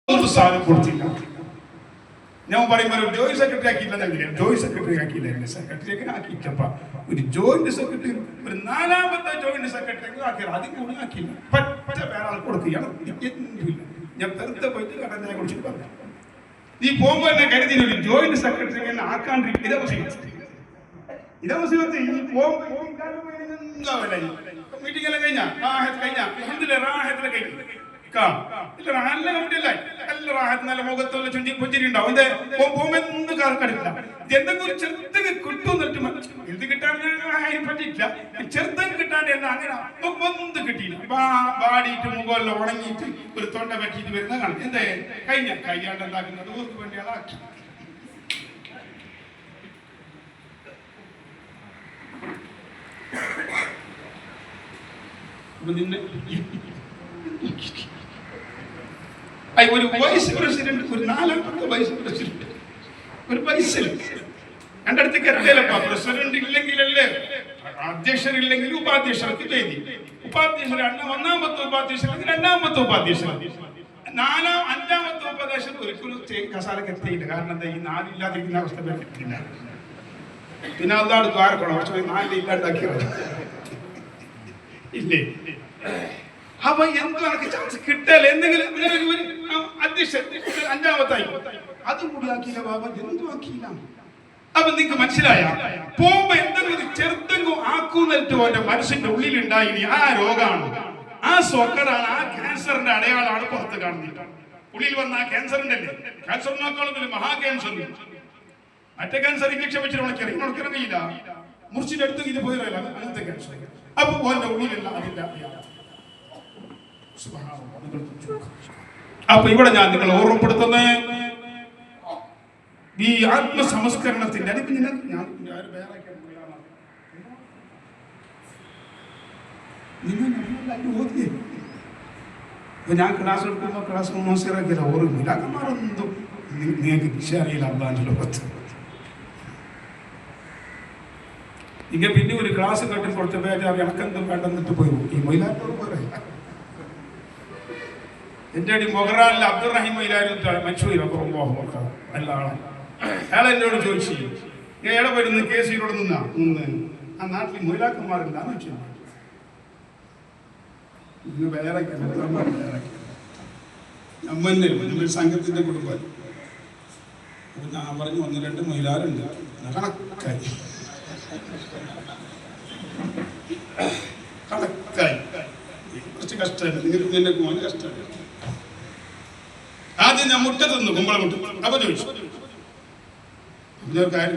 സാധനം കൊടുത്തില്ല. ഞാൻ പറയുമ്പോൾ ജോയിന്റ് സെക്രട്ടറി ആക്കിയില്ല, ജോയിന്റ് സെക്രട്ടറി ആക്കിയില്ല, എന്നെ സെക്രട്ടറിയൊക്കെ ആക്കിയിട്ടപ്പ ഒരു ജോയിന്റ് സെക്രട്ടറി, ഒരു നാലാമത്തെ ജോയിന്റ് സെക്രട്ടറി ആക്കിയത് അതിൽ കൂടി ആക്കിയില്ല. പറ്റ വേറെ ആൾ കൊടുക്കുകയാണ്. ഞാൻ വെറുതെ പോയിട്ട് കടനെ കുറിച്ച് പറഞ്ഞു, നീ പോകുമ്പോ എന്നെ കരുതി ഒരു ജോയിന്റ് സെക്രട്ടറി എന്നെ ആക്കാണ്ടിരിക്കും. ഇതേ മുസ്ലിമത്തെ ഈ മീറ്റിംഗ് എല്ലാം കഴിഞ്ഞ റാഹത്തിലെ കഴിഞ്ഞു നല്ല കമ്പിട്ടില്ല, നല്ല റാഹത്ത്, നല്ല മുഖത്തുള്ള പുഞ്ചിരി ഉണ്ടാവും. എന്റെ പോകുമെന്ന് കടക്കില്ല. എന്തെങ്കിലും ഒരു ചെറുതൊക്കെ കിട്ടും എന്ത് കിട്ടാൻ പറ്റിയിട്ടില്ല, ചെറുതൊക്കെ കിട്ടാണ്ട് എന്താ അങ്ങനെ ഒന്നും കിട്ടിയില്ല. പാടിയിട്ട് മുഖമെല്ലാം ഉണങ്ങിയിട്ട് ഒരു തൊണ്ട പറ്റിയിട്ട് വരുന്ന കാണും. എന്തേ കൈയാണ്ട് എന്താക്കുന്നത് ഓർക്ക് വേണ്ടി അതാക്കി. ഒരു വൈസ് പ്രസിഡന്റ്, ഒരു നാലാമത്തെ വൈസ് പ്രസിഡന്റ്, ഒരു വൈസ് എന്റെ അടുത്തേക്ക് എത്തിയല്ലപ്പാ. പ്രസിഡന്റ് ഇല്ലെങ്കിലല്ലേ, അധ്യക്ഷരില്ലെങ്കിൽ ഉപാധ്യക്ഷർക്ക് ചെയ്തി, ഉപാധ്യക്ഷർ ഒന്നാമത്തെ ഉപാധ്യക്ഷർക്ക് രണ്ടാമത്തെ ഉപാധ്യക്ഷർ, അഞ്ചാമത്തെ ഉപാധ്യക്ഷർ ഒരിക്കലും കസാലക്ക് എത്തിയില്ല. കാരണം എന്താ, ഈ നാലില്ലാതിരിക്കുന്ന അവസ്ഥ പറ്റില്ല. പിന്നെ അതാണ് ദ്വാരക്കണം, പക്ഷെ നാലില്ലാണ്ടാക്കിയത് ഇല്ലേ. അപ്പൊ എന്താണ് ചാൻസ് കിട്ടല്, എന്തെങ്കിലും അധ്യക്ഷൻ അഞ്ചാമത്തായി അതും കൂടി ആക്കിയില്ല ബാബ, എന്തും ആക്കിയില്ല. അപ്പൊ നിങ്ങക്ക് മനസ്സിലായ പോകുമ്പോ എന്തെങ്കിലും ചെറുതെങ്കിലും ആക്കുന്നിട്ട് അവന്റെ മനസ്സിന്റെ ഉള്ളിലുണ്ടായി ആ രോഗമാണ്, ആ സൊക്കടാണ്, ആ ക്യാൻസറിന്റെ അടയാളാണ് പുറത്ത് കാണുന്നത്. ഉള്ളിൽ വന്ന ആ ക്യാൻസറിന്റെ അല്ലേ, ക്യാൻസറിനേക്കാളും മഹാ ക്യാൻസർ. മറ്റേ ക്യാൻസർ ഇഞ്ചക്ഷൻ വെച്ചിട്ട് ഉണക്കിറങ്ങിയില്ല, മുറിച്ചിന്റെ അടുത്ത് ഇത് പോയില്ല, അങ്ങനത്തെ ക്യാൻസർ. അപ്പൊ ഓന്റെ ഉള്ളിലുള്ള അതില്ല. അപ്പൊ ഇവിടെ ഞാൻ നിങ്ങളെ ഓർമ്മപ്പെടുത്തുന്ന ഈ ആത്മസംസ്കരണത്തിന്റെ ഞാൻ ക്ലാസ് എടുക്കുമ്പോ ക്ലാസ് മോശിറക്കില്ല, ഓർമ്മയില്ല. അകമാറൊന്നും നിങ്ങൾക്ക് അറിയില്ല. അള്ളാന്റെ ലോകത്ത് ഇങ്ങനെ പിന്നെ ഒരു ക്ലാസ് കെട്ടി കൊടുത്ത പേര് ഇണക്കെന്തും വേണ്ടെന്നിട്ട് പോയി. ഈ മൈലാറ്റോട് പോരാ, എന്റെ അടി മൊഹറാനിൽ അബ്ദുറഹിം അയാൾ എന്നോട് ചോദിച്ചു, എവിടെ വരുന്ന കേസിലൂടെ നിന്ന് ആ നാട്ടിൽ മൊയിലാക്കന്മാരില്ലാന്ന് വെച്ചു. ഇന്ന് വേറെ നമ്മ സംഘത്തിന്റെ കുടുംബം. അപ്പൊ ഞാൻ പറഞ്ഞു, 1-2 മൊയിലാറുണ്ട്, കണക്കായി കുറച്ച് കഷ്ടമാണ്. നിങ്ങൾക്ക് നിന്നെ പോകാൻ കഷ്ടമാണ്. ആദ്യം ഞാൻ മുട്ട തിന്നു, കുമ്പള മുട്ട. അപ്പൊ ചോദിച്ചു, കാര്യം